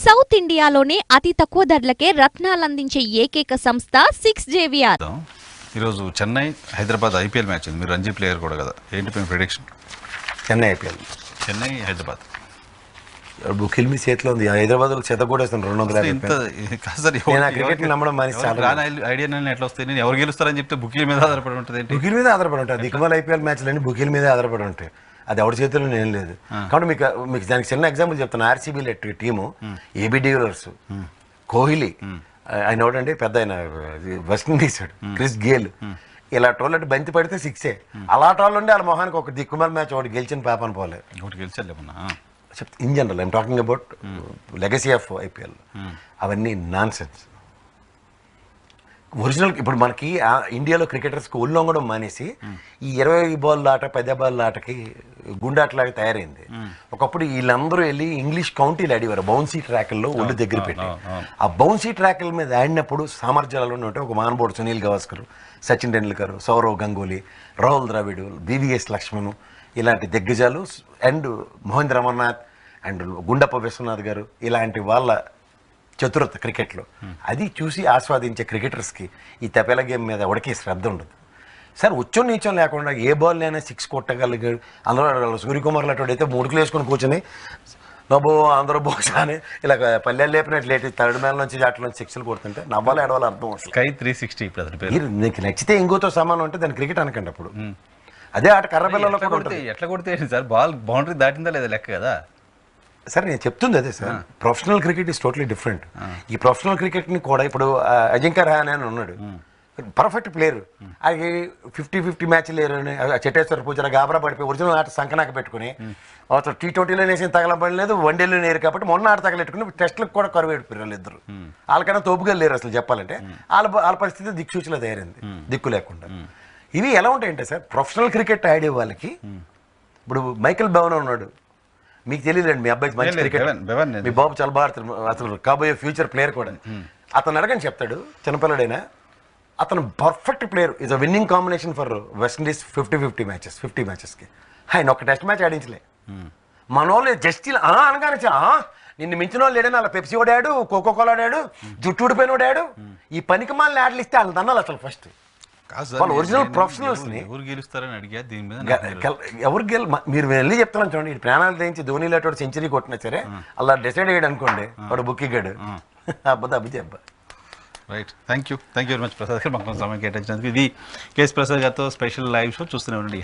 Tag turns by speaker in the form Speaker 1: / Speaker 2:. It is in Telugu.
Speaker 1: సౌత్ ఇండియాలోనే అతి తక్కువ ధరలకే రత్నాలందించే ఏకైక సంస్థ 6JVR.
Speaker 2: ఈరోజు చెన్నై హైదరాబాద్ ఐపీఎల్ మ్యాచ్ ఉంది. మీరు రంజీ ప్లేయర్ కూడా కదా, ఏంటి మీ ప్రిడిక్షన్?
Speaker 3: చెన్నై ఐపీఎల్,
Speaker 2: చెన్నై హైదరాబాద్.
Speaker 3: బుకిల్ మీ చేతిలో ఉంది. హైదరాబాద్ చెత్త కూడా 250. క్రికెట్ నమ్మడం
Speaker 2: ఐడియా ఎట్లా వస్తాయి? నేను ఎవరు గెలుస్తారని చెప్తే బుకిల్ మీద ఆధారపడి ఉంటుంది.
Speaker 3: బుకిల్ మీద ఆధారపడి ఉంటుంది. దిక్కుమాల ఐపీఎల్ మ్యాచ్లన్నీ బుకిల్ మీదే ఆధారపడి ఉంటాయి. అది ఎవరి చేతుల్లో ఏం లేదు. కాబట్టి మీకు దానికి చిన్న ఎగ్జాంపుల్ చెప్తాను. RCB team, AB de Villiers, Kohli, ఆయన ఒకటంటే పెద్ద ఆయన వెస్టిండీస్, క్రిస్ గేల్, ఇలా టోల్ అంటే బంతి పడితే 6 అలా టోల్ ఉండి వాళ్ళ మొహానికి ఒక దిక్కుమాల మ్యాచ్ ఒకటి గెలిచిన పాపని పోలే.
Speaker 2: ఒకటి గెలిచాలేమన్నా
Speaker 3: చెప్తా in general I'm talking about legacy of IPL. అవన్నీ నాన్ సెన్స్. ఒరిజినల్ ఇప్పుడు మనకి ఇండియాలో క్రికెటర్స్కి ఒళ్ళొంగడం మానేసి ఈ 20 బాల్ ఆట 10 బాల్ ఆటకి గుండాట్లాగా తయారైంది. ఒకప్పుడు వీళ్ళందరూ వెళ్ళి ఇంగ్లీష్ కౌంటీలు ఆడేవారు బౌన్సీ ట్రాక్ల్లో ఒళ్ళు దగ్గర పెట్టి. ఆ బౌన్సీ ట్రాక్ల మీద ఆడినప్పుడు సామర్థ్యాలలో ఉంటే ఒక మానవుడు సునీల్ గవాస్కర్, సచిన్ టెండూల్కర్, సౌరవ్ గంగూలీ, రాహుల్ ద్రావిడ్, బీవీఎస్ లక్ష్మణ్ ఇలాంటి దిగ్గజాలు, అండ్ మహేంద్ర అమర్నాథ్ అండ్ గుండప్ప విశ్వనాథ్ గారు, ఇలాంటి వాళ్ళ చతురత క్రికెట్లో అది చూసి ఆస్వాదించే క్రికెటర్స్కి ఈ తపేల గేమ్ మీద ఎవరికి శ్రద్ధ ఉండదు సార్. ఉచ్చం నీచం లేకుండా ఏ బాల్ అయినా 6 కొట్టగలిగాడు. అందులో సూర్యకుమార్ లాంటి అయితే 3 వేసుకొని కూర్చొని నవ్వు అందరూ బోసా అని ఇలా పల్లెలు లేపినట్లు లేటి థర్డ్ మ్యాన్ నుంచి అట్లా 6లు కొడుతుంటే నవ్వాలి ఏడవాలి అర్థం వస్తుంది.
Speaker 2: స్కై 360
Speaker 3: మీరు నీకు నచ్చితే ఇంకోతో సమానం అంటే దాని క్రికెట్ అనకండి. అప్పుడు అదే ఆట కర్రబిల్లలో
Speaker 2: ఎట్లా కొడితే సార్ బాల్ బౌండరీ దాటిందా లేదా లెక్క కదా
Speaker 3: సార్. నేను చెప్తుంది అదే sir. Professional cricket is totally different. ఈ ప్రొఫెషనల్ క్రికెట్ని కూడా ఇప్పుడు అజింక్య రహానే అని ఉన్నాడు, పర్ఫెక్ట్ ప్లేయర్. అది 50-50 మ్యాచ్ లేరు. చెట్టేశ్వర పూజ గాబరా పడిపోయి ఒరిజినల్ ఆట సంకనాక పెట్టుకుని T20లో వేసిన తగలబడలేదు, వన్డేలో లేరు. కాబట్టి మొన్న ఆట తగలెట్టుకుని టెస్ట్లకు కూడా కరువు ఏడిపోయారు వాళ్ళిద్దరు. వాళ్ళకైనా తోపుగా లేరు అసలు చెప్పాలంటే. వాళ్ళ పరిస్థితి దిక్సూచిలో తయారైంది, దిక్కు లేకుండా. ఇవి ఎలా ఉంటాయంటే సార్, ప్రొఫెషనల్ క్రికెట్ ఆడే వాళ్ళకి ఇప్పుడు మైకేల్ బెవన్ ఉన్నాడు, మీకు తెలియదండి. మీ అబ్బాయి మంచి క్రికెట్, మీ బాబు చాలా బాగా అసలు కాబోయే ఫ్యూచర్ ప్లేయర్ కూడా. అతను అడగని చెప్తాడు, చిన్నపిల్లడైనా. అతను perfect player, is a winnowing combination for West Indies 50 మ్యాచెస్కి. ఆయన ఒక టెస్ట్ మ్యాచ్ ఆడించలే. మన వాళ్ళు జస్ట్ అనగానే నిన్ను మించిన వాళ్ళు లేడని అలా పెప్సీ ఓడాడు, కోకోకోలా ఆడాడు, జుట్టు ఊడిపోయిన ఓడాడు. ఈ పనికి మాలని ఆటలు ఇస్తే వాళ్ళని తన్నాలి అసలు ఫస్ట్. ఒరిజినల్ ప్రొఫెషనల్స్
Speaker 2: ఎవరు గెలుస్తారని అడిగా దీని మీద
Speaker 3: ఎవరు మీరు వెళ్ళి చెప్తున్నాను చూడండి. ఈ ప్రాణాలు తెంచి ధోని లాంటి సెంచరీ కొట్టినా సరే అలా డిసైడ్ అయ్యాడు అనుకోండి, వాడు బుక్కిగాడు అబ్బా.
Speaker 2: Right, thank you very much Prasad గారు. మాకు సమయం కేటాయించినందుకు. ఇది కేఎస్ ప్రసాద్ గారితో స్పెషల్ లైవ్ షో చూస్తూనే ఉండండి.